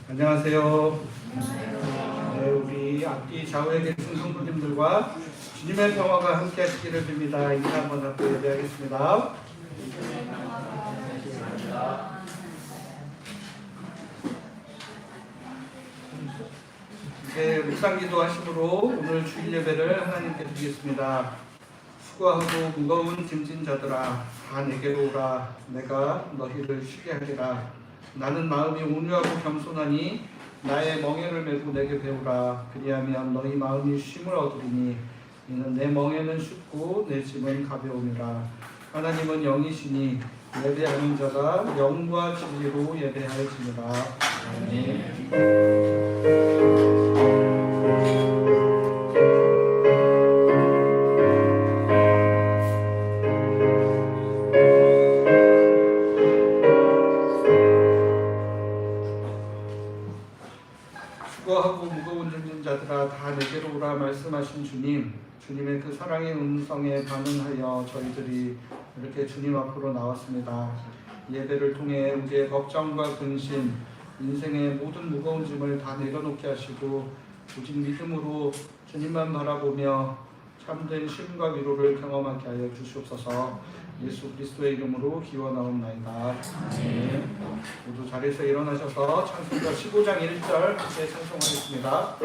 안녕하세요. 네, 우리 앞뒤 좌우에 계신 성도님들과 주님의 평화가 함께 하시기를 빕니다. 인사 한번 잡고 예배하겠습니다. 이제 묵상기도 하심으로 오늘 주일 예배를 하나님께 드리겠습니다. 수고하고 무거운 짐진 자들아 다 내게로 오라. 내가 너희를 쉬게 하리라. 나는 마음이 온유하고 겸손하니 나의 멍에를 메고 내게 배우라. 그리하면 너희 마음이 쉼을 얻으리니 이는 내 멍에는 쉽고 내 짐은 가벼움이라. 하나님은 영이시니 예배하는 자가 영과 진리로 예배할지니라. 아멘. 수고하고 무거운 짐진 자들아 다 내게로 오라 말씀하신 주님의 그 사랑의 음성에 반응하여 저희들이 이렇게 주님 앞으로 나왔습니다. 예배를 통해 우리의 걱정과 근심, 인생의 모든 무거운 짐을 다 내려놓게 하시고 오직 믿음으로 주님만 바라보며 참된 쉼과 위로를 경험하게 하여 주시옵소서. 예수 그리스도의 이름으로 기원하옵나이다. 아멘. 모두 자리에서 일어나셔서 찬송가 15장 1절 함께 찬송하겠습니다.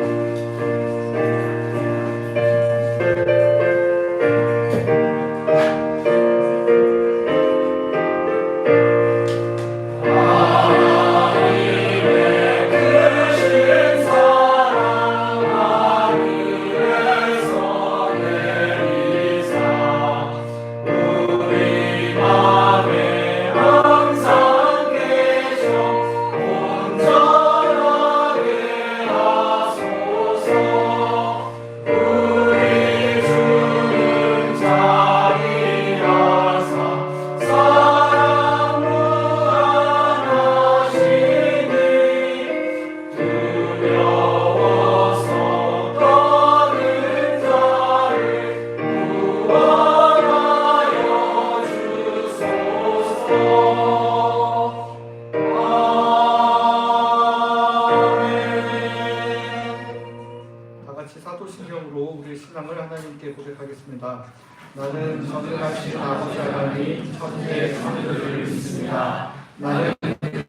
사도신경으로 우리 신앙을 하나님께 고백하겠습니다. 나는 전능하신 아버지 하나님 천지의 창조주를 믿습니다. 나는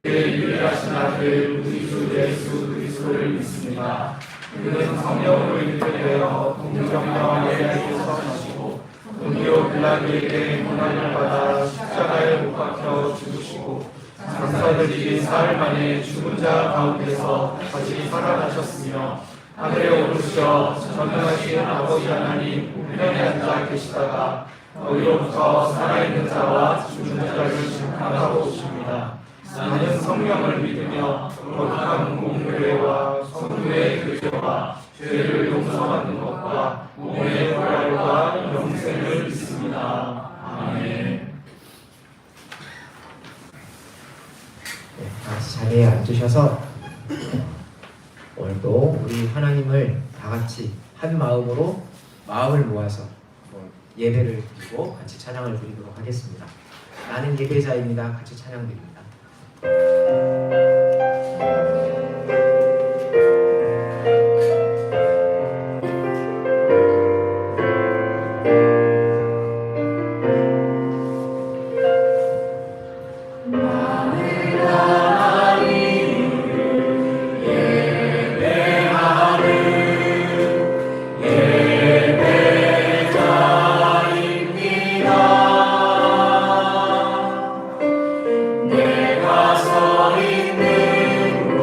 그의 유일하신 아들 우리 주 예수 그리스도를 믿습니다. 그는 성령으로 인도되어 동정녀 마리아에게서 나시고 본디오 빌라도에게 고난을 받아 십자가에 못 박혀 죽으시고 장사들이 사흘 만에 죽은 자 가운데서 다시 살아나셨으며 하늘에 오르셔 전능하신 아버지 하나님 우편에 앉아 계시다가 거기로부터 살아있는 자와 죽은 자를 심판하러 오십니다. 나는 성령을 믿으며 거룩한 공교회와 성도의 교제와 죄를 용서받는 것과 몸의 부활과 영생을 믿습니다. 아멘. 다시 자리에 앉으셔서 오늘도 우리 하나님을 다 같이 한 마음으로 마음을 모아서 예배를 드리고 같이 찬양을 드리도록 하겠습니다. 나는 예배자입니다. 같이 찬양 드립니다. 내가 서 있는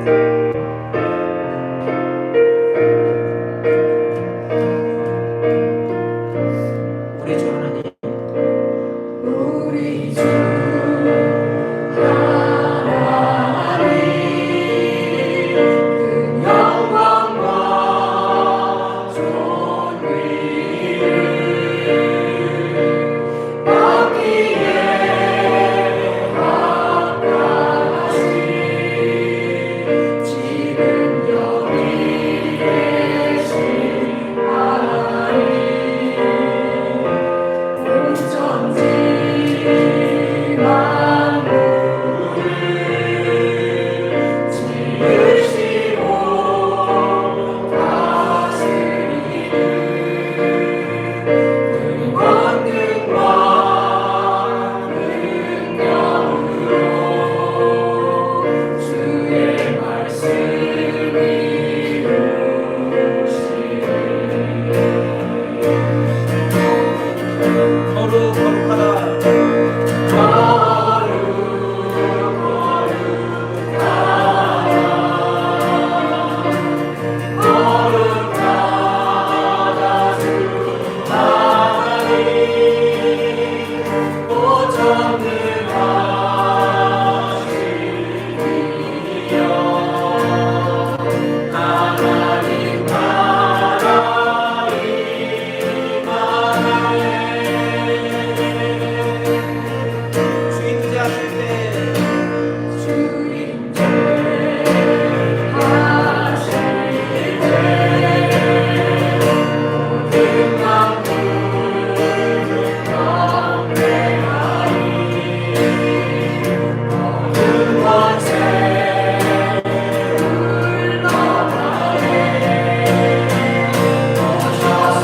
우리 주 하나님, 우리 주 하나님 그 영광과 존귀를 받기에 합당하신 지금 여기 계신 하나님 온 천지 만물을 지으시고 다스리는 그 권능과 능력으로 주의 말씀을 이루시네. 거룩하다. 주인 되하실 때 주인 하실 때 모든 만물을 경배하니 모든 권세 물러가네. 오셔서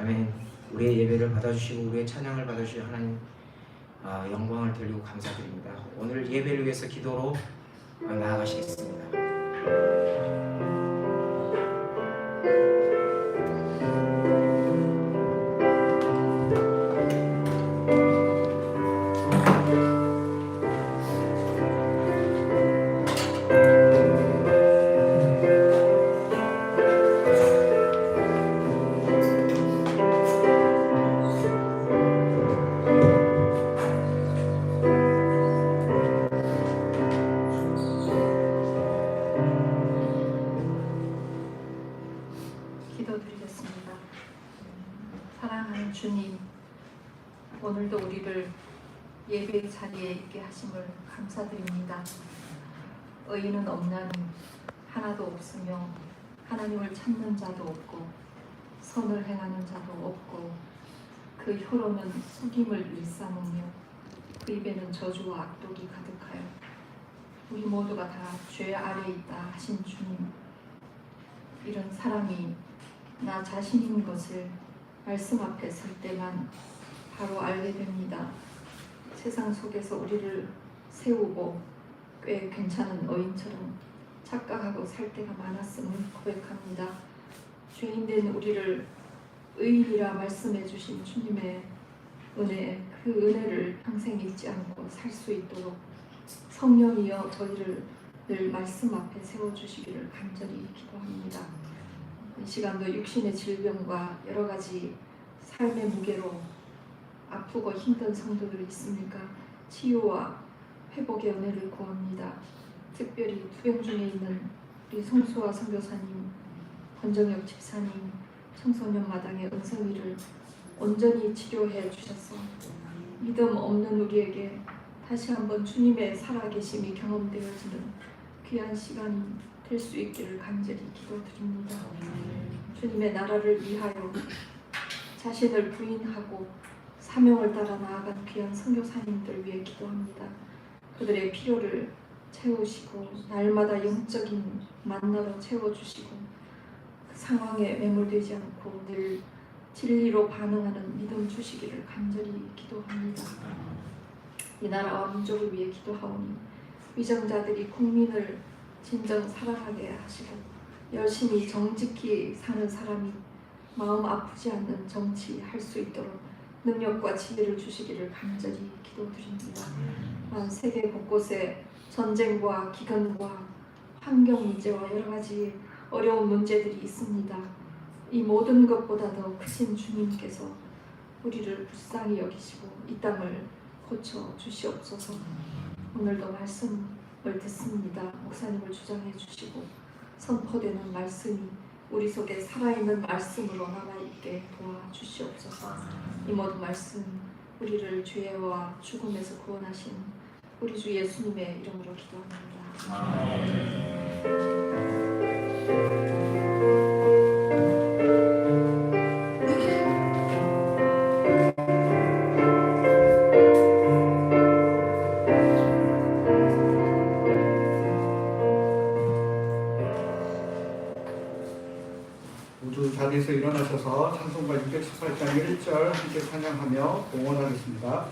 아멘. 우리의 예배를 받아주시고 우리의 찬양을 받아주시고 하나님 영광을 돌리고 감사드립니다. 오늘 예배를 위해서 기도로 나아가시겠습니다. 기도드리겠습니다. 사랑하는 주님, 오늘도 우리를 예배의 자리에 있게 하심을 감사드립니다. 의인은 없나니 하나도 없으며 하나님을 찾는 자도 없고 선을 행하는 자도 없고 그 혀로는 속임을 일삼으며 그 입에는 저주와 악독이 가득하여 우리 모두가 다 죄 아래 있다 하신 주님, 이런 사람이 나 자신인 것을 말씀 앞에 설 때만 바로 알게 됩니다. 세상 속에서 우리를 세우고 꽤 괜찮은 어인처럼 착각하고 살 때가 많았음을 고백합니다. 죄인된 우리를 의인이라 말씀해 주신 주님의 은혜, 그 은혜를 평생 잊지 않고 살 수 있도록 성령이여 저희를 늘 말씀 앞에 세워주시기를 간절히 기도합니다. 이 시간도 육신의 질병과 여러 가지 삶의 무게로 아프고 힘든 성도들이 있습니까? 치유와 회복의 은혜를 구합니다. 특별히 투병 중에 있는 우리 송수아 선교사님, 권정혁 집사님, 청소년 마당의 은성이를 온전히 치료해 주셔서 믿음 없는 우리에게 다시 한번 주님의 살아계심이 경험되어지는 귀한 시간이 될 수 있기를 간절히 기도드립니다. 주님의 나라를 위하여 자신을 부인하고 사명을 따라 나아간 귀한 선교사님들 위해 기도합니다. 그들의 필요를 채우시고 날마다 영적인 만나로 채워주시고 그 상황에 매몰되지 않고 늘 진리로 반응하는 믿음 주시기를 간절히 기도합니다. 이 나라와 민족을 위해 기도하오니 위정자들이 국민을 진정 사랑하게 하시고 열심히 정직히 사는 사람이 마음 아프지 않는 정치 할 수 있도록 능력과 지혜를 주시기를 간절히 기도드립니다. 세계 곳곳에 전쟁과 기근과 환경 문제와 여러 가지 어려운 문제들이 있습니다. 이 모든 것보다 더 크신 주님께서 우리를 불쌍히 여기시고 이 땅을 고쳐 주시옵소서. 오늘도 말씀을 듣습니다. 목사님을 주장해 주시고 선포되는 말씀이 우리 속에 살아있는 말씀으로 남아있게 도와주시옵소서. 이 모든 말씀 우리를 죄와 죽음에서 구원하신 우리 주 예수님의 이름으로 기도합니다. 모두 자리에서 일어나셔서 찬송가 618장 1절 함께 찬양하며 봉헌하겠습니다.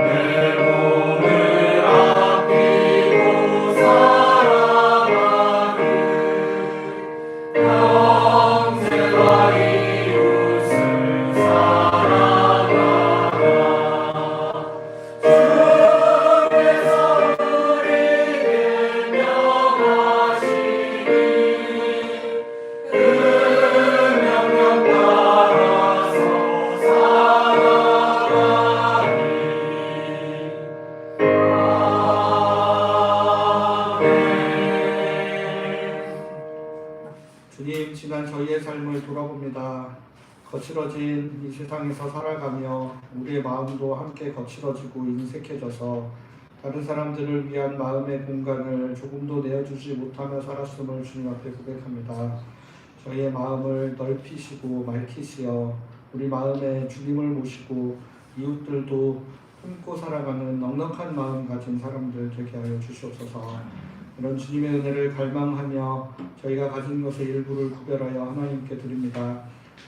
내 몸을 거칠어진 이 세상에서 살아가며 우리의 마음도 함께 거칠어지고 인색해져서 다른 사람들을 위한 마음의 공간을 조금도 내어주지 못하며 살았음을 주님 앞에 고백합니다. 저희의 마음을 넓히시고 맑히시어 우리 마음에 주님을 모시고 이웃들도 품고 살아가는 넉넉한 마음 가진 사람들 되게 하여 주시옵소서. 이런 주님의 은혜를 갈망하며 저희가 가진 것의 일부를 구별하여 하나님께 드립니다.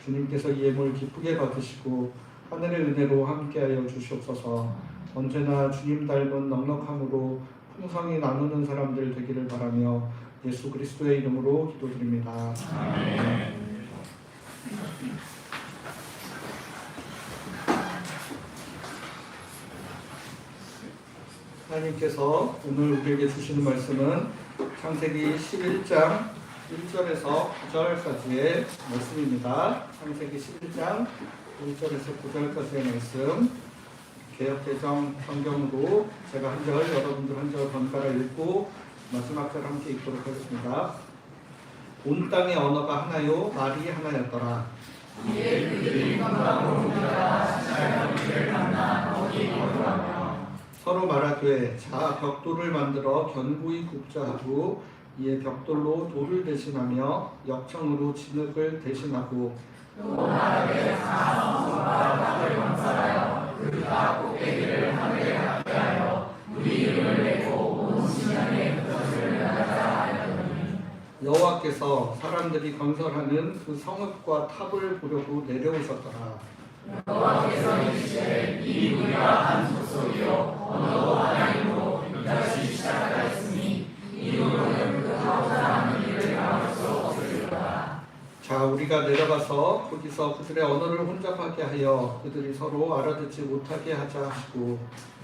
주님께서 이 예물 기쁘게 받으시고 하늘의 은혜로 함께하여 주시옵소서. 언제나 주님 닮은 넉넉함으로 풍성히 나누는 사람들 되기를 바라며 예수 그리스도의 이름으로 기도드립니다. 아멘. 하나님께서 오늘 우리에게 주시는 말씀은 창세기 11장 1절에서 9절까지의 말씀입니다. 창세기 11장 1절에서 9절까지의 말씀, 개역개정 성경으로 제가 한 절, 여러분들 한 절 번갈아 읽고 마지막 절 함께 읽도록 하겠습니다. 온 땅의 언어가 하나요 말이 하나였더라. 이에 그들이 건강으로 옮겨가 자기를 만나 거기 거주하며 서로 말하되 자 벽돌을 만들어 견고히 굽자 하고 이에 벽돌로 돌을 대신하며 역청으로 진흙을 대신하고 또 말하되 자 성소와 탑을 건설하여 그 탑 꼭대기를 하늘에 닿게 하여 우리 이름을 내고 온 지면에 그것을 나가자 하였더니 여호와께서 사람들이 건설하는 그 성읍과 탑을 보려고 내려오셨더라. 여호와께서 이르시되 이 무리가 한 족속이요 언어도 하나님으로 이같이 시작하였으니 이후로는 그 하고자 하는 일을 막을 수 없으리로다. 자 우리가 내려가서 거기서 그들의 언어를 혼잡하게 하여 그들이 서로 알아듣지 못하게 하자 하시고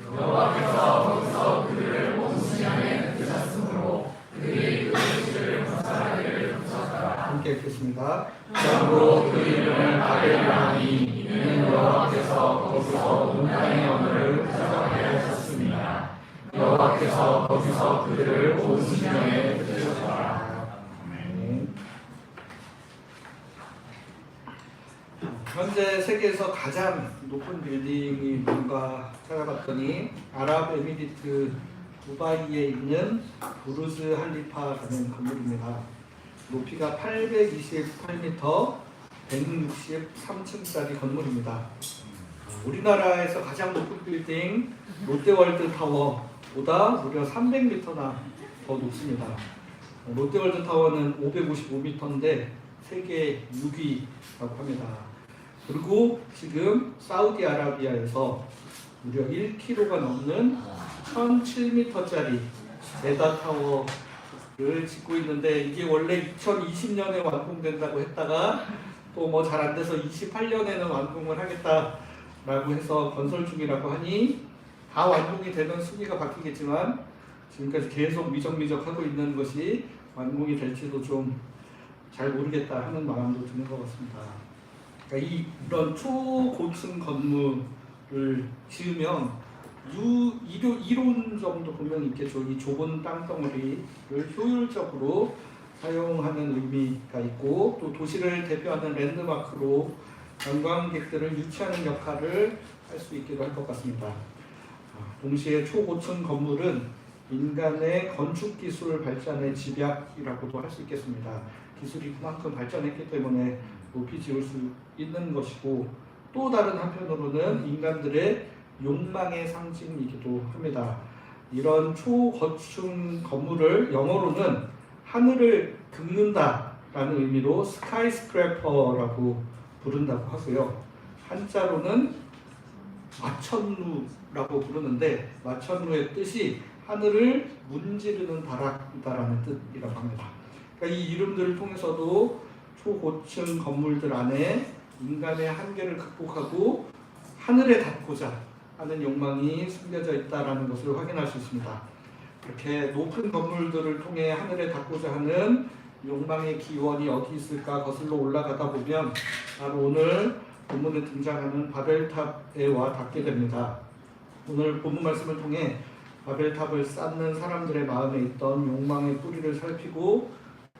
여호와께서 거기서 그들을 온 지면에 드셨으므로 그들이 그 도시를 건설하기를 붙였더라. 함께 읽겠습니다. 그러므로 그 이름을 바벨이라 하니 이는 여호와께서 거기서 온 땅의 언어를 혼잡하게 하셨습니다. 여호와께서 거기서 그들을 온 지면에 드셨더라. 현재 세계에서 가장 높은 빌딩이 뭔가 찾아봤더니 아랍에미리트 두바이에 있는 부르즈 할리파라는 건물입니다. 높이가 828m, 163층짜리 건물입니다. 우리나라에서 가장 높은 빌딩 롯데월드 타워보다 무려 300m나 더 높습니다. 롯데월드 타워는 555m인데 세계 6위라고 합니다. 그리고 지금 사우디아라비아에서 무려 1km가 넘는 1007m짜리 메다 타워를 짓고 있는데 이게 원래 2020년에 완공된다고 했다가 또 뭐 잘 안 돼서 28년에는 완공을 하겠다라고 해서 건설 중이라고 하니 다 완공이 되면 순위가 바뀌겠지만 지금까지 계속 미적미적하고 있는 것이 완공이 될지도 좀 잘 모르겠다 하는 마음도 드는 것 같습니다. 그러니까 이런 초고층 건물을 지으면 이론 정도 분명히 있겠죠. 이 좁은 땅덩어리를 효율적으로 사용하는 의미가 있고 또 도시를 대표하는 랜드마크로 관광객들을 유치하는 역할을 할 수 있기도 할 것 같습니다. 동시에 초고층 건물은 인간의 건축 기술 발전의 집약이라고도 할 수 있겠습니다. 기술이 그만큼 발전했기 때문에 높이 지을 수 있는 것이고 또 다른 한편으로는 인간들의 욕망의 상징이기도 합니다. 이런 초고층 건물을 영어로는 하늘을 긁는다라는 의미로 스카이스크래퍼라고 부른다고 하고요. 한자로는 마천루라고 부르는데 마천루의 뜻이 하늘을 문지르는 다락이다라는 뜻이라고 합니다. 그러니까 이 이름들을 통해서도 초고층 건물들 안에 인간의 한계를 극복하고 하늘에 닿고자 하는 욕망이 숨겨져 있다는 것을 확인할 수 있습니다. 이렇게 높은 건물들을 통해 하늘에 닿고자 하는 욕망의 기원이 어디 있을까 거슬러 올라가다 보면 바로 오늘 본문에 등장하는 바벨탑에 와 닿게 됩니다. 오늘 본문 말씀을 통해 바벨탑을 쌓는 사람들의 마음에 있던 욕망의 뿌리를 살피고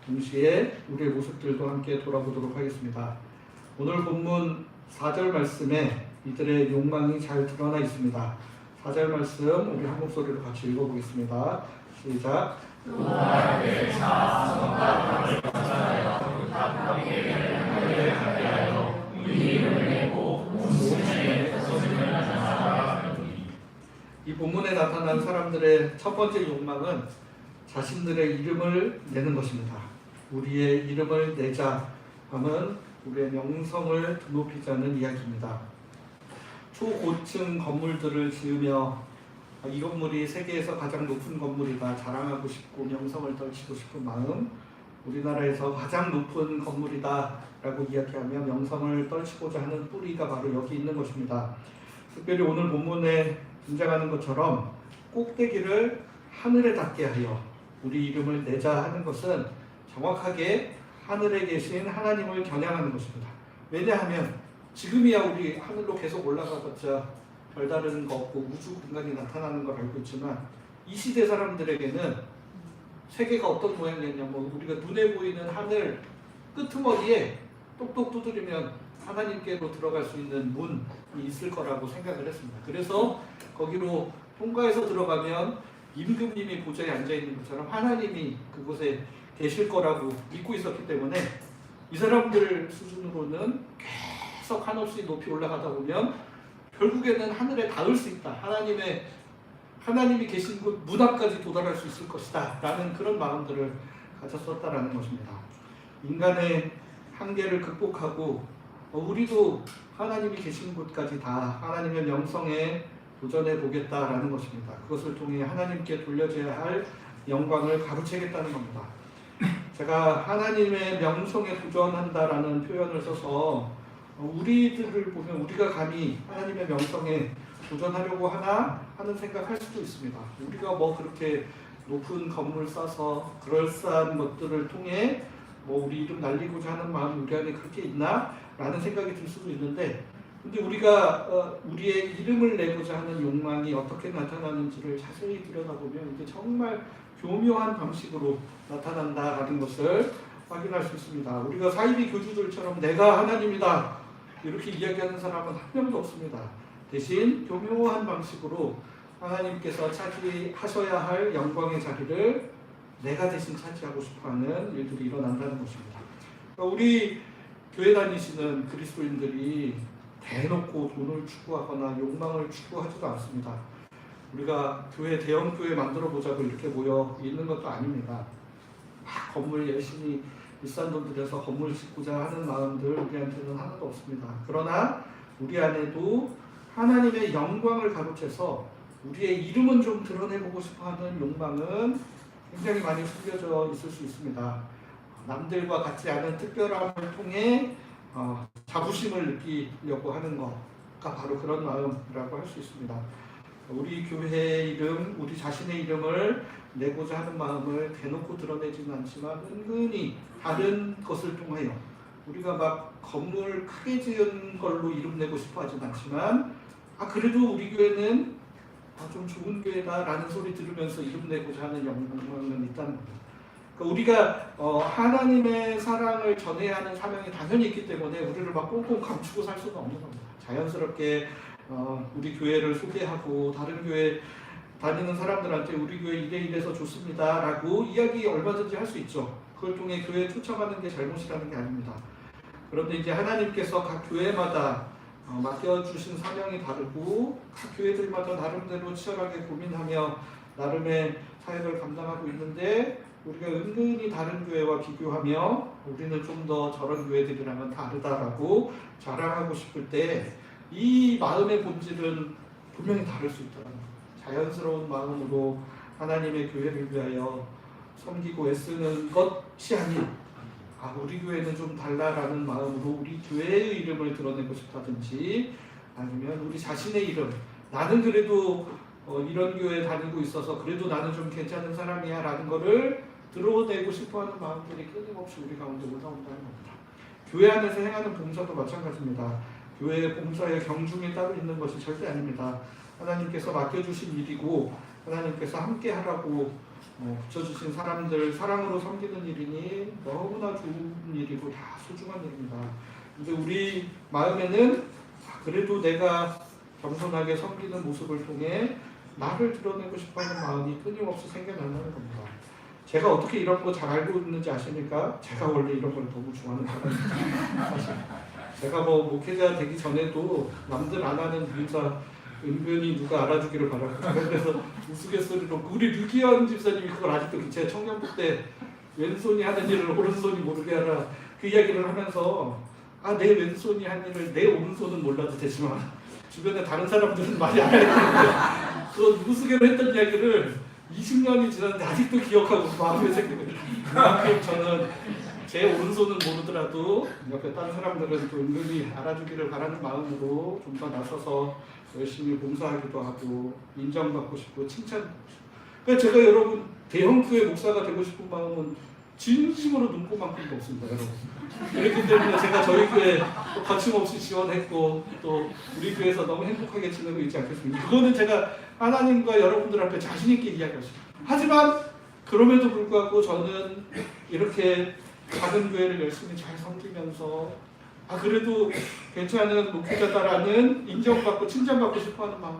동시에 우리의 모습들도 함께 돌아보도록 하겠습니다. 오늘 본문 4절 말씀에 이들의 욕망이 잘 드러나 있습니다. 4절 말씀 우리 한 목소리로 같이 읽어보겠습니다. 시작. 이 본문에 나타난 사람들의 첫 번째 욕망은 자신들의 이름을 내는 것입니다. 우리의 이름을 내자 하면 우리의 명성을 드높이자는 이야기입니다. 초고층 건물들을 지으며 이 건물이 세계에서 가장 높은 건물이다 자랑하고 싶고 명성을 떨치고 싶은 마음, 우리나라에서 가장 높은 건물이다 라고 이야기하며 명성을 떨치고자 하는 뿌리가 바로 여기 있는 것입니다. 특별히 오늘 본문에 등장하는 것처럼 꼭대기를 하늘에 닿게 하여 우리 이름을 내자 하는 것은 정확하게 하늘에 계신 하나님을 겨냥하는 것입니다. 왜냐하면 지금이야 우리 하늘로 계속 올라가봤자 별다른 거 없고 우주 공간이 나타나는 걸 알고 있지만 이 시대 사람들에게는 세계가 어떤 모양이었냐면 우리가 눈에 보이는 하늘 끄트머리에 똑똑 두드리면 하나님께로 들어갈 수 있는 문이 있을 거라고 생각을 했습니다. 그래서 거기로 통과해서 들어가면 임금님이 보좌에 앉아있는 것처럼 하나님이 그곳에 계실 거라고 믿고 있었기 때문에 이 사람들 수준으로는 계속 한없이 높이 올라가다 보면 결국에는 하늘에 닿을 수 있다. 하나님이 계신 곳 문 앞까지 도달할 수 있을 것이다 라는 그런 마음들을 가졌었다라는 것입니다. 인간의 한계를 극복하고 우리도 하나님이 계신 곳까지 다 하나님의 명성에 도전해 보겠다라는 것입니다. 그것을 통해 하나님께 돌려져야 할 영광을 가로채겠다는 겁니다. 제가 하나님의 명성에 도전한다라는 표현을 써서 우리들을 보면 우리가 감히 하나님의 명성에 도전하려고 하나 하는 생각할 수도 있습니다. 우리가 뭐 그렇게 높은 건물 쌓아서 그럴싸한 것들을 통해 뭐 우리 이름 날리고자 하는 마음이 우리 안에 그렇게 있나? 라는 생각이 들 수도 있는데 근데 우리가 우리의 이름을 내고자 하는 욕망이 어떻게 나타나는지를 자세히 들여다보면 이게 정말 교묘한 방식으로 나타난다라는 것을 확인할 수 있습니다. 우리가 사이비 교주들처럼 내가 하나님이다 이렇게 이야기하는 사람은 한 명도 없습니다. 대신 교묘한 방식으로 하나님께서 차지하셔야 할 영광의 자리를 내가 대신 차지하고 싶어하는 일들이 일어난다는 것입니다. 우리 교회 다니시는 그리스도인들이 대놓고 돈을 추구하거나 욕망을 추구하지도 않습니다. 우리가 대형 교회 만들어 보자고 이렇게 모여 있는 것도 아닙니다. 막 건물 열심히 비싼 돈 들여서 건물 짓고자 하는 마음들 우리한테는 하나도 없습니다. 그러나 우리 안에도 하나님의 영광을 가로채서 우리의 이름은 좀 드러내보고 싶어하는 욕망은 굉장히 많이 숨겨져 있을 수 있습니다. 남들과 같지 않은 특별함을 통해 자부심을 느끼려고 하는 것가 바로 그런 마음이라고 할 수 있습니다. 우리 교회의 이름, 우리 자신의 이름을 내고자 하는 마음을 대놓고 드러내지는 않지만 은근히 다른 것을 통하여 우리가 막 건물 크게 지은 걸로 이름 내고 싶어 하진 않지만 그래도 우리 교회는 좀 좋은 교회다라는 소리 들으면서 이름 내고자 하는 욕망은 있다는 겁니다. 그러니까 우리가 하나님의 사랑을 전해야 하는 사명이 당연히 있기 때문에 우리를 막 꽁꽁 감추고 살 수는 없는 겁니다. 자연스럽게 우리 교회를 소개하고 다른 교회 다니는 사람들한테 우리 교회 이래서 좋습니다 라고 이야기 얼마든지 할 수 있죠. 그걸 통해 교회에 초청하는 게 잘못이라는 게 아닙니다. 그런데 이제 하나님께서 각 교회마다 맡겨주신 사명이 다르고 각 교회들마다 나름대로 치열하게 고민하며 나름의 사역을 감당하고 있는데 우리가 은근히 다른 교회와 비교하며 우리는 좀 더 저런 교회들이랑은 다르다라고 자랑하고 싶을 때 이 마음의 본질은 분명히 다를 수 있다는 거예요. 자연스러운 마음으로 하나님의 교회를 위하여 섬기고 애쓰는 것이 아닌 우리 교회는 좀 달라라는 마음으로 우리 교회의 이름을 드러내고 싶다든지 아니면 우리 자신의 이름 나는 그래도 이런 교회 다니고 있어서 그래도 나는 좀 괜찮은 사람이야 라는 거를 드러내고 싶어하는 마음들이 끊임없이 우리 가운데 올라온다는 겁니다. 교회 안에서 행하는 봉사도 마찬가지입니다. 교회의 봉사에 경중이 따로 있는 것이 절대 아닙니다. 하나님께서 맡겨주신 일이고 하나님께서 함께 하라고 붙여주신 사람들 사랑으로 섬기는 일이니 너무나 좋은 일이고 다 소중한 일입니다. 이제 우리 마음에는 그래도 내가 겸손하게 섬기는 모습을 통해 나를 드러내고 싶어하는 마음이 끊임없이 생겨난다는 겁니다. 제가 어떻게 이런 거 잘 알고 있는지 아십니까? 제가 원래 이런 걸 너무 좋아하는 사람입니다. 사실 제가 뭐 목회자 되기 전에도 남들 안 하는 인사 은근히 누가 알아주기를 바라고, 그래서 우스갯소리로 우리 류기현 집사님이 그걸 아직도 제 청년부 때 왼손이 하는 일을 오른손이 모르게 하라 그 이야기를 하면서 내 왼손이 한 일을 내 오른손은 몰라도 되지만 주변에 다른 사람들은 많이 알아야 되는데 그 우스개로 했던 이야기를 20년이 지났는데 아직도 기억하고 마음에 새기고, 그만큼 저는 제 오른손은 모르더라도 옆에 다른 사람들은 또 은근히 알아주기를 바라는 마음으로 좀 더 나서서 열심히 봉사하기도 하고 인정받고 싶고 칭찬받고 싶고. 그러니까 제가 여러분 대형교회 목사가 되고 싶은 마음은 진심으로 눈꼽만큼도 없습니다, 여러분. 그렇기 때문에 제가 저희 교회 또 거침없이 지원했고 또 우리 교회에서 너무 행복하게 지내고 있지 않겠습니까? 그거는 제가 하나님과 여러분들 앞에 자신 있게 이야기하십니다. 하지만 그럼에도 불구하고 저는 이렇게 작은 교회를 열심히 잘 섬기면서 그래도 괜찮은 목회자다라는 인정받고 칭찬받고 싶어하는 마음이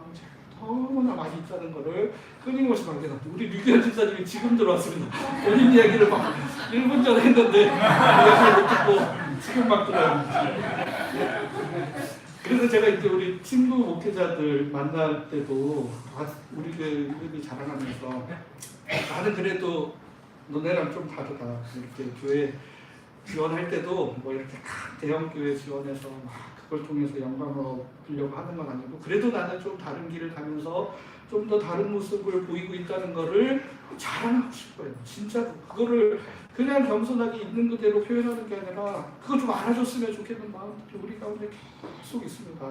너무나 많이 있다는 것을 끊임없이 발견합니다. 우리 류기현 집사님이 지금 들어왔습니다. 본인 이야기를 막 1분 전에 했는데 이야기를 못 듣고 지금 막 들어요. 그래서 제가 이제 우리 친구 목회자들 만날 때도 우리 교회 이름이 자랑하면서 나는 그래도 너네랑 좀 다르다. 이렇게 교회 지원할 때도 뭐 이렇게 대형 교회 지원해서 막 그걸 통해서 영광을 얻으려고 하는 건 아니고 그래도 나는 좀 다른 길을 가면서 좀 더 다른 모습을 보이고 있다는 거를 자랑하고 싶어요. 진짜로 그거를 그냥 겸손하게 있는 그대로 표현하는 게 아니라 그거 좀 알아줬으면 좋겠는 마음들이 우리 가운데 계속 있습니다.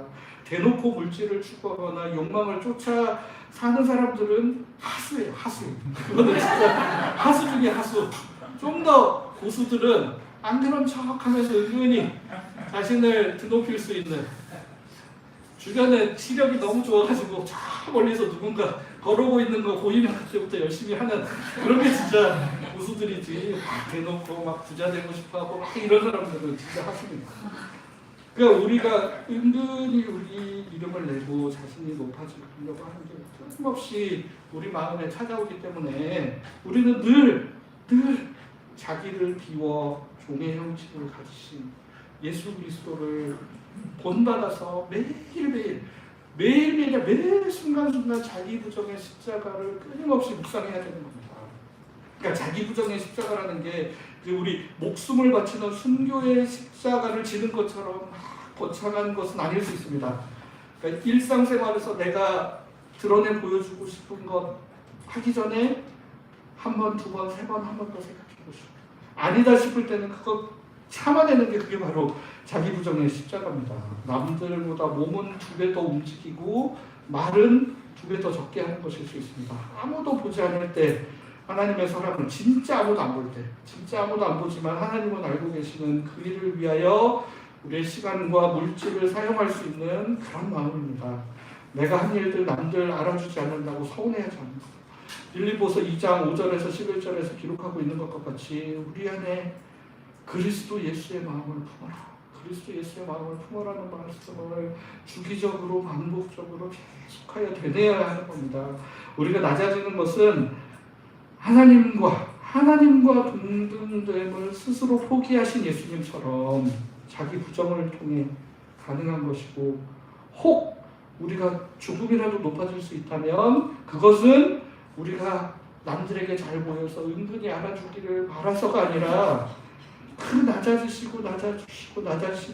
대놓고 물질을 추구하거나 욕망을 쫓아 사는 사람들은 하수예요, 하수. 그거는 진짜 하수 중에 하수. 좀 더 고수들은 안 그런 척하면서 은근히 자신을 드높일 수 있는, 주변에 시력이 너무 좋아가지고 저 멀리서 누군가 걸어오고 있는 거 보이면 그때부터 열심히 하는 그런 게 진짜 고수들이지, 막 대놓고 막 부자 되고 싶어하고 막 이런 사람들은 진짜 하수입니다. 그러니까 우리가 은근히 우리 이름을 내고 자신이 높아지려고 하는 게 끊임없이 우리 마음에 찾아오기 때문에 우리는 늘 자기를 비워 종의 형식을 가지신 예수 그리스도를 본받아서 매일매일 매 순간순간 자기 부정의 십자가를 끊임없이 묵상해야 되는 겁니다. 그러니까 자기 부정의 십자가라는 게 우리 목숨을 바치는 순교의 십자가를 지는 것처럼 거창한 것은 아닐 수 있습니다. 그러니까 일상생활에서 내가 드러내 보여주고 싶은 것 하기 전에 한 번, 두 번, 세 번, 한 번 더 생각해보시고 아니다 싶을 때는 그거 참아내는 게 그게 바로 자기 부정의 십자가입니다. 남들보다 몸은 2배 더 움직이고 말은 2배 더 적게 하는 것일 수 있습니다. 아무도 보지 않을 때 하나님의 사랑은 진짜 아무도 안 볼 때, 진짜 아무도 안 보지만 하나님은 알고 계시는 그 일을 위하여 우리의 시간과 물질을 사용할 수 있는 그런 마음입니다. 내가 한 일들 남들 알아주지 않는다고 서운해하지 않는다. 빌립보서 2장 5절에서 11절에서 기록하고 있는 것과 같이 우리 안에 그리스도 예수의 마음을 품어라. 그리스도 예수의 마음을 품어라는 말씀을 주기적으로 반복적으로 계속하여 되뇌어야 하는 겁니다. 우리가 낮아지는 것은 하나님과 동등됨을 스스로 포기하신 예수님처럼 자기 부정을 통해 가능한 것이고, 혹 우리가 조금이라도 높아질 수 있다면 그것은 우리가 남들에게 잘 보여서 은근히 알아주기를 바라서가 아니라 그 낮아지신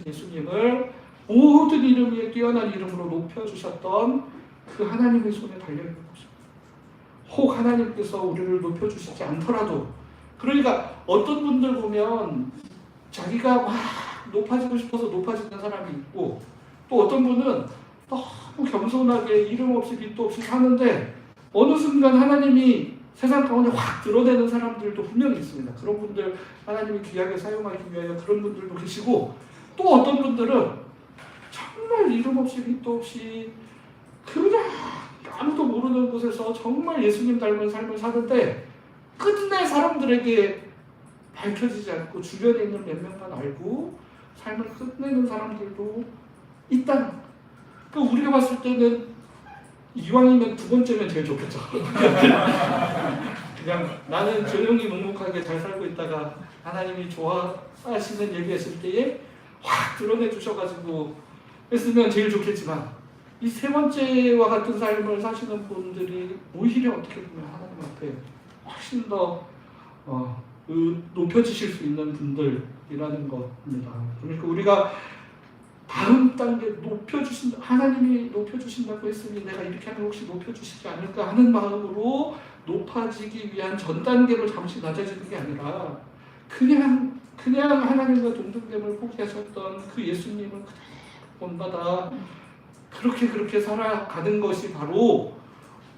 예수님을 모든 이름 위에 뛰어난 이름으로 높여주셨던 그 하나님의 손에 달려있는 것입니다. 혹 하나님께서 우리를 높여주시지 않더라도, 그러니까 어떤 분들 보면 자기가 막 높아지고 싶어서 높아지는 사람이 있고, 또 어떤 분은 너무 겸손하게 이름 없이 빛도 없이 사는데 어느 순간 하나님이 세상 가운데 확 드러내는 사람들도 분명히 있습니다. 그런 분들 하나님이 귀하게 사용하기 위하여 그런 분들도 계시고, 또 어떤 분들은 정말 이름 없이 빛도 없이 그냥 아무도 모르는 곳에서 정말 예수님 닮은 삶을 사는데 끝내 사람들에게 밝혀지지 않고 주변에 있는 몇 명만 알고 삶을 끝내는 사람들도 있다. 그러니까 우리가 봤을 때는 이왕이면 두 번째면 제일 좋겠죠. 그냥 나는 조용히 묵묵하게 잘 살고 있다가 하나님이 좋아하시는 얘기했을 때에 확 드러내 주셔가지고 했으면 제일 좋겠지만 이 세 번째와 같은 삶을 사시는 분들이 오히려 어떻게 보면 하나님 앞에 훨씬 더 높여지실 수 있는 분들이라는 겁니다. 그러니까 우리가 다음 단계 높여주신다, 하나님이 높여주신다고 했으니 내가 이렇게 하면 혹시 높여주시지 않을까 하는 마음으로 높아지기 위한 전 단계로 잠시 낮아지는 게 아니라 그냥 하나님과 동등됨을 포기하셨던 그 예수님을 그대로 본받아 그렇게 살아가는 것이 바로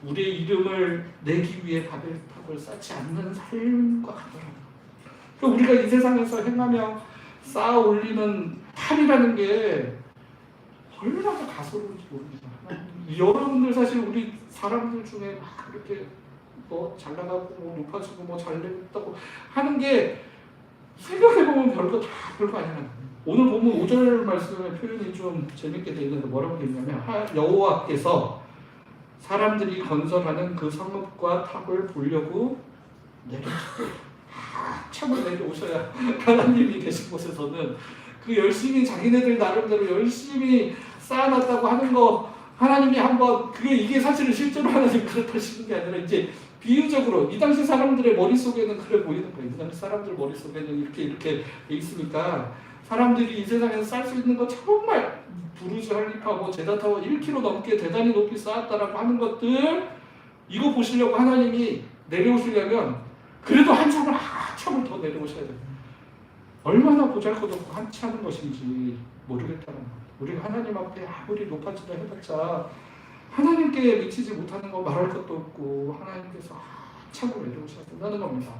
우리의 이름을 내기 위해 바벨탑을 쌓지 않는 삶과 같더라고요. 그러니까 우리가 이 세상에서 행하며 쌓아 올리는 탑이라는 게 얼마나 가소로운지 모릅니다. 여러분들 사실 우리 사람들 중에 막 그렇게 뭐 잘 나가고 뭐 높아지고 뭐 잘 됐다고 하는 게 생각해보면 별거 아니야. 오늘 보면 5절 말씀의 표현이 좀 재밌게 되어 있는데 뭐라고 되어 있냐면 여호와께서 사람들이 건설하는 그 성읍과 탑을 보려고 한참을 내려오셔야 하나님이 계신 곳에서는 그 열심히 자기네들 나름대로 열심히 쌓아놨다고 하는 거 하나님이 한번 이게 사실은 실제로 하나님 그렇다시는 게 아니라 이제 비유적으로 이 당시 사람들의 머릿속에는 그래 보이는 거예요. 이 당시 사람들 머릿속에는 이렇게 돼 있으니까 사람들이 이 세상에서 쌀 수 있는 거 정말 부르즈 할리파 뭐 제다타워 1km 넘게 대단히 높이 쌓았다라고 하는 것들 이거 보시려고 하나님이 내려오시려면 그래도 한참을 더 내려오셔야 돼요. 얼마나 보잘것없고 한참은 것인지 모르겠다는 거예요. 우리가 하나님 앞에 아무리 높아지다 해봤자 하나님께 미치지 못하는 거 말할 것도 없고 하나님께서 한참을 내려오셔야 된다는 겁니다.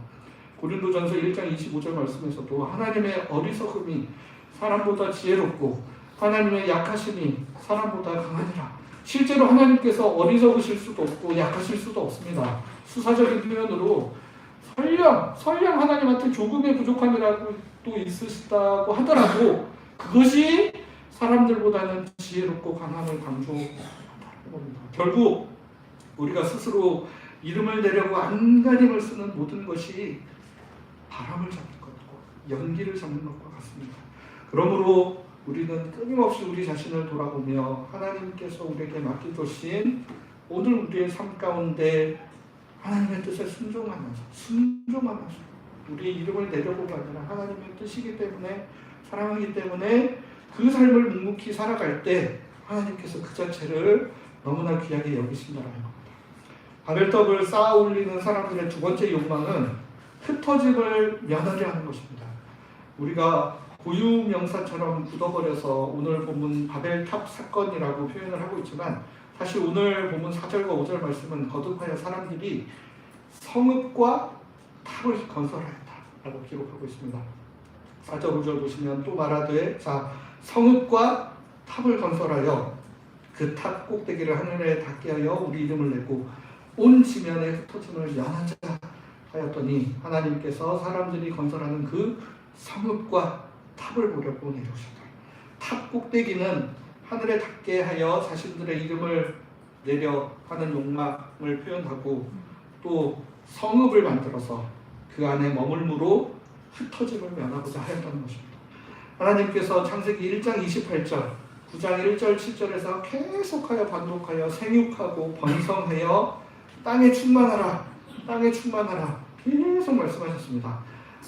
고린도전서 1장 25절 말씀에서도 하나님의 어리석음이 사람보다 지혜롭고 하나님의 약하심이 사람보다 강하니라. 실제로 하나님께서 어리석으실 수도 없고 약하실 수도 없습니다. 수사적인 표현으로 설령 하나님한테 조금의 부족함이라도 또 있으시다고 하더라도 그것이 사람들보다는 지혜롭고 강함을 강조한다는 겁니다. 결국 우리가 스스로 이름을 내려고 안간힘을 쓰는 모든 것이 바람을 잡는 것과 연기를 잡는 것과 같습니다. 그러므로 우리는 끊임없이 우리 자신을 돌아보며 하나님께서 우리에게 맡겨주신 오늘 우리의 삶 가운데 하나님의 뜻에 순종하면서 우리의 이름을 내려고가 아니라 하나님의 뜻이기 때문에 사랑하기 때문에 그 삶을 묵묵히 살아갈 때 하나님께서 그 자체를 너무나 귀하게 여기신다라는 겁니다. 바벨탑을 쌓아 올리는 사람들의 두 번째 욕망은 흩어짐을 면하려 하는 것입니다. 우리가 고유명사처럼 굳어버려서 오늘 본문 바벨탑 사건이라고 표현을 하고 있지만 사실 오늘 본문 4절과 5절 말씀은 거듭하여 사람들이 성읍과 탑을 건설하였다라고 기록하고 있습니다. 4절 5절 보시면 또 말하되 자 성읍과 탑을 건설하여 그 탑 꼭대기를 하늘에 닿게 하여 우리 이름을 내고 온 지면에 흩어짐을 면하자 하였더니 하나님께서 사람들이 건설하는 그 성읍과 탑을 보려고 내려오셨다. 탑 꼭대기는 하늘에 닿게 하여 자신들의 이름을 내려 하는 욕망을 표현하고 또 성읍을 만들어서 그 안에 머물므로 흩어짐을 면하고자 하였다는 것입니다. 하나님께서 창세기 1장 28절 9장 1절 7절에서 계속하여 반복하여 생육하고 번성하여 땅에 충만하라 계속 말씀하셨습니다.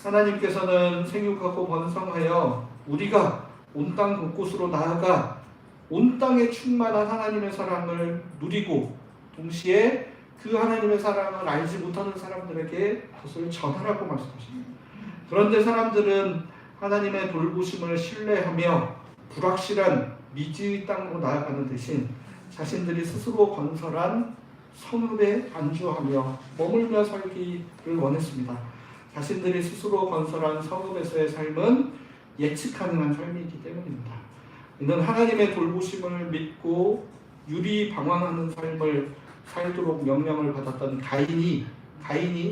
하나님께서는 생육하고 번성하여 우리가 온 땅 곳곳으로 나아가 온 땅에 충만한 하나님의 사랑을 누리고 동시에 그 하나님의 사랑을 알지 못하는 사람들에게 그것을 전하라고 말씀하십니다. 그런데 사람들은 하나님의 돌보심을 신뢰하며 불확실한 미지의 땅으로 나아가는 대신 자신들이 스스로 건설한 성읍에 안주하며 머물며 살기를 원했습니다. 자신들이 스스로 건설한 성읍에서의 삶은 예측 가능한 삶이기 때문입니다. 이는 하나님의 돌보심을 믿고 유리방황하는 삶을 살도록 명령을 받았던 가인이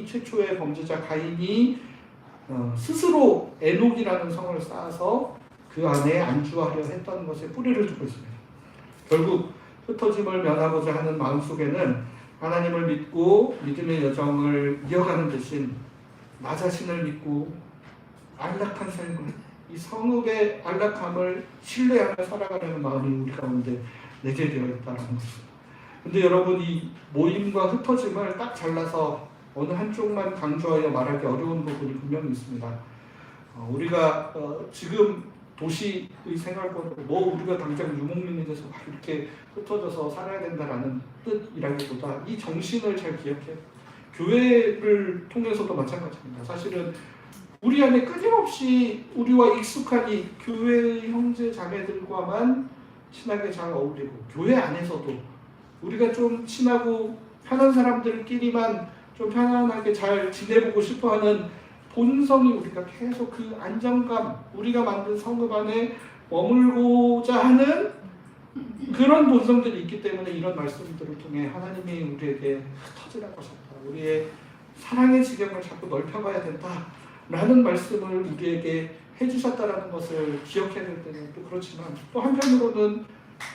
최초의 범죄자 가인이 스스로 에녹이라는 성을 쌓아서 그 그 안에 안주하려 했던 것에 뿌리를 두고 있습니다. 결국 흩어짐을 면하고자 하는 마음속에는 하나님을 믿고 믿음의 여정을 이어가는 대신 나 자신을 믿고 안락한 삶을, 이 성읍의 안락함을 신뢰하며 살아가려는 마음이 우리 가운데 내재되어 있다는 것입니다. 근데 여러분, 이 모임과 흩어짐을 딱 잘라서 어느 한쪽만 강조하여 말하기 어려운 부분이 분명히 있습니다. 우리가 지금 도시의 생활권으로 우리가 당장 유목민이 돼서 막 이렇게 흩어져서 살아야 된다라는 뜻이라기보다 이 정신을 잘 기억해요. 교회를 통해서도 마찬가지입니다. 사실은 우리 안에 끊임없이 우리와 익숙한 이 교회의 형제 자매들과만 친하게 잘 어울리고, 교회 안에서도 우리가 좀 친하고 편한 사람들끼리만 좀 편안하게 잘 지내보고 싶어하는 본성이, 우리가 계속 그 안정감, 우리가 만든 성읍 안에 머물고자 하는 그런 본성들이 있기 때문에 이런 말씀들을 통해 하나님이 우리에게 흩어지라고 하셨다, 우리의 사랑의 지경을 자꾸 넓혀가야 된다라는 말씀을 우리에게 해주셨다라는 것을 기억해야 될 때는 또 그렇지만, 또 한편으로는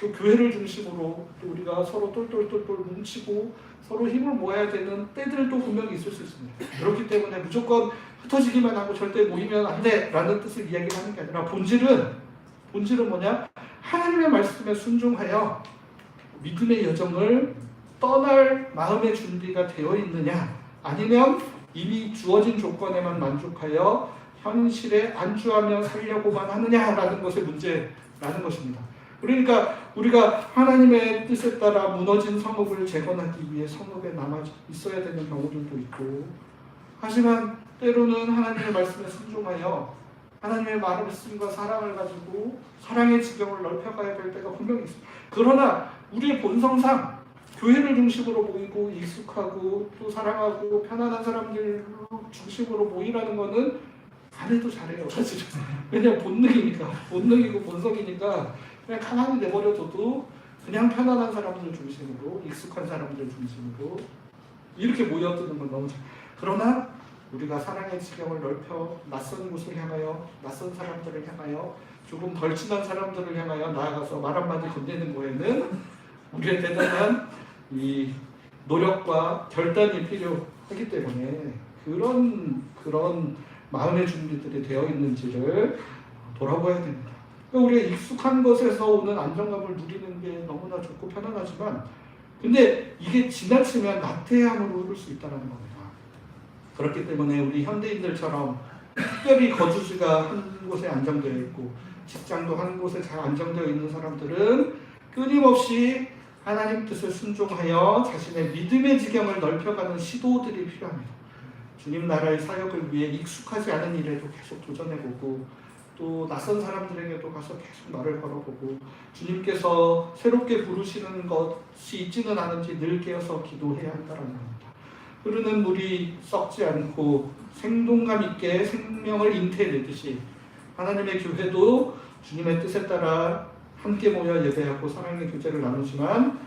또 교회를 중심으로 또 우리가 서로 똘똘똘똘 뭉치고 서로 힘을 모아야 되는 때들도 분명히 있을 수 있습니다. 그렇기 때문에 무조건 흩어지기만 하고 절대 모이면 안 돼라는 뜻을 이야기하는 게 아니라, 본질은 뭐냐? 하나님의 말씀에 순종하여 믿음의 여정을 떠날 마음의 준비가 되어 있느냐, 아니면 이미 주어진 조건에만 만족하여 현실에 안주하며 살려고만 하느냐라는 것의 문제라는 것입니다. 그러니까 우리가 하나님의 뜻에 따라 무너진 성읍을 재건하기 위해 성읍에 남아 있어야 되는 경우들도 있고, 하지만 때로는 하나님의 말씀에 순종하여 하나님의 말씀과 사랑을 가지고 사랑의 지경을 넓혀가야 될 때가 분명히 있습니다. 그러나 우리의 본성상 교회를 중심으로 모이고 익숙하고 또 사랑하고 편안한 사람들 중심으로 모이라는 것은 안 해도 잘해요, 사실은. 왜냐하면 본능이고 본성이니까 그냥 가만히 내버려둬도 그냥 편안한 사람들 중심으로, 익숙한 사람들 중심으로 이렇게 모여드는 건 너무 잘. 그러나 우리가 사랑의 지경을 넓혀 낯선 곳을 향하여, 낯선 사람들을 향하여, 조금 덜 친한 사람들을 향하여 나아가서 말 한마디 건네는 거에는 우리의 대단한 이 노력과 결단이 필요하기 때문에 그런 마음의 준비들이 되어 있는지를 돌아봐야 됩니다. 그러니까 우리가 익숙한 것에서 오는 안정감을 누리는 게 너무나 좋고 편안하지만, 근데 이게 지나치면 나태함으로 흐를 수 있다는 겁니다. 그렇기 때문에 우리 현대인들처럼 특별히 거주지가 한 곳에 안정되어 있고 직장도 한 곳에 잘 안정되어 있는 사람들은 끊임없이 하나님 뜻을 순종하여 자신의 믿음의 지경을 넓혀가는 시도들이 필요합니다. 주님 나라의 사역을 위해 익숙하지 않은 일에도 계속 도전해보고, 또 낯선 사람들에게도 가서 계속 말을 걸어보고, 주님께서 새롭게 부르시는 것이 있지는 않은지 늘 깨어서 기도해야 한다는 겁니다. 흐르는 물이 썩지 않고 생동감 있게 생명을 인태내듯이 하나님의 교회도 주님의 뜻에 따라 함께 모여 예배하고 사랑의 교제를 나누지만,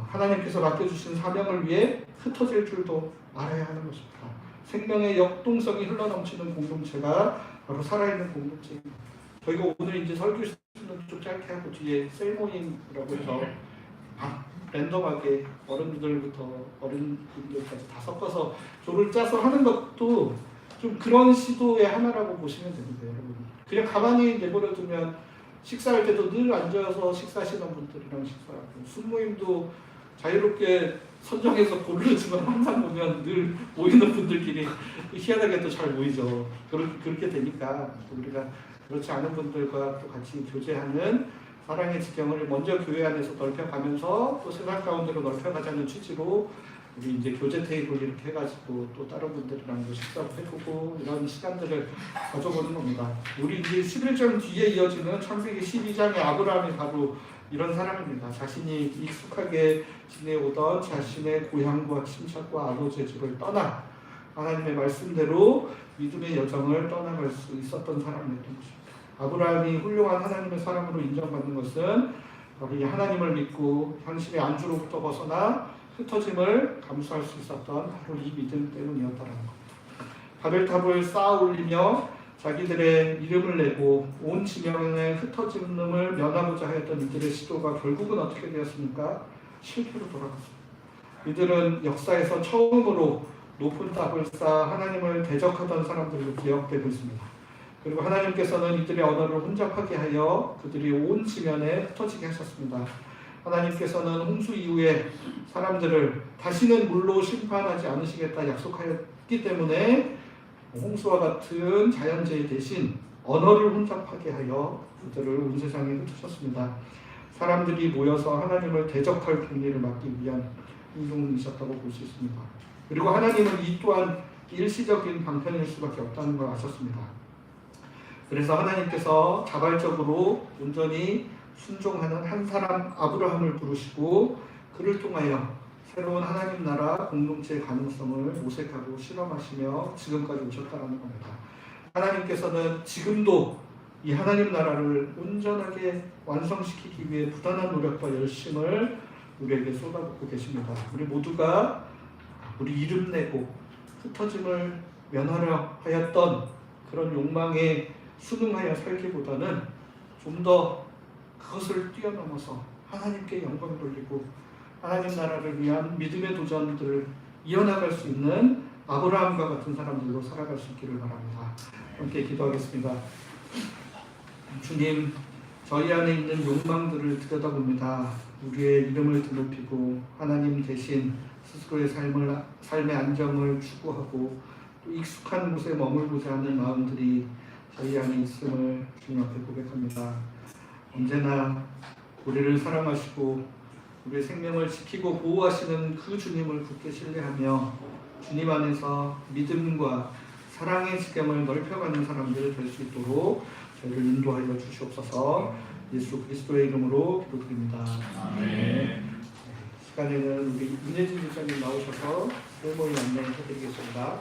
하나님께서 맡겨주신 사명을 위해 흩어질 줄도 알아야 하는 것입니다. 생명의 역동성이 흘러넘치는 공동체가 바로 살아있는 공동체입니다. 저희가 오늘 이제 설교 시간은 좀 짧게 하고 뒤에 셀모임이라고 해서 랜덤하게 어른들부터 어른분들까지 다 섞어서 조를 짜서 하는 것도 좀 그런 시도의 하나라고 보시면 됩니다, 여러분. 그냥 가만히 내버려두면 식사할 때도 늘 앉아서 식사하시는 분들이랑 식사하고, 순모임도 자유롭게 선정해서 고르지만 항상 보면 늘 모이는 분들끼리 희한하게도 잘 모이죠. 그렇게 되니까 우리가 그렇지 않은 분들과 또 같이 교제하는 사랑의 지경을 먼저 교회 안에서 넓혀가면서 또 세상 가운데로 넓혀가자는 취지로 우리 이제 교제 테이블 이렇게 해가지고 또 다른 분들이랑도 식사도 해보고 이런 시간들을 가져보는 겁니다. 우리 이제 11장 뒤에 이어지는 창세기 12장의 아브라함이 바로 이런 사람입니다. 자신이 익숙하게 지내오던 자신의 고향과 친척과 아버지의 집을 떠나 하나님의 말씀대로 믿음의 여정을 떠나갈 수 있었던 사람이었던 것입니다. 아브라함이 훌륭한 하나님의 사람으로 인정받는 것은 바로 이 하나님을 믿고 현실의 안주로부터 벗어나 흩어짐을 감수할 수 있었던 바로 이 믿음 때문이었다는 겁니다. 바벨탑을 쌓아 올리며 자기들의 이름을 내고 온 지명에 흩어짐을 면하고자 하였던 이들의 시도가 결국은 어떻게 되었습니까? 실패로 돌아갔습니다. 이들은 역사에서 처음으로 높은 답을 쌓아 하나님을 대적하던 사람들로 기억되고 있습니다. 그리고 하나님께서는 이들의 언어를 혼잡하게 하여 그들이 온 지면에 흩어지게 하셨습니다. 하나님께서는 홍수 이후에 사람들을 다시는 물로 심판하지 않으시겠다 약속하였기 때문에 홍수와 같은 자연재해 대신 언어를 혼잡하게 하여 그들을 온 세상에 흩으셨습니다. 사람들이 모여서 하나님을 대적할 동리를 막기 위한 행동이셨다고 볼 수 있습니다. 그리고 하나님은 이 또한 일시적인 방편일 수밖에 없다는 걸 아셨습니다. 그래서 하나님께서 자발적으로 온전히 순종하는 한 사람 아브라함을 부르시고 그를 통하여 새로운 하나님 나라 공동체의 가능성을 모색하고 실험하시며 지금까지 오셨다는 겁니다. 하나님께서는 지금도 이 하나님 나라를 온전하게 완성시키기 위해 부단한 노력과 열심을 우리에게 쏟아붓고 계십니다. 우리 모두가 우리 이름 내고 흩어짐을 면하려 하였던 그런 욕망에 순응하여 살기보다는 좀 더 그것을 뛰어넘어서 하나님께 영광 돌리고 하나님 나라를 위한 믿음의 도전들을 이어나갈 수 있는 아브라함과 같은 사람들로 살아갈 수 있기를 바랍니다. 함께 기도하겠습니다. 주님, 저희 안에 있는 욕망들을 들여다봅니다. 우리의 이름을 드높이고 하나님 대신 스스로의 삶의 안정을 추구하고 또 익숙한 곳에 머물고자 하는 마음들이 저희 안에 있음을 주님 앞에 고백합니다. 언제나 우리를 사랑하시고 우리의 생명을 지키고 보호하시는 그 주님을 굳게 신뢰하며 주님 안에서 믿음과 사랑의 지경을 넓혀가는 사람들 될 수 있도록 저희를 인도하여 주시옵소서. 예수 그리스도의 이름으로 기도드립니다. 아멘. 시간에는 우리 윤혜진 집사님 나오셔서 세모의 안내를 해드리겠습니다.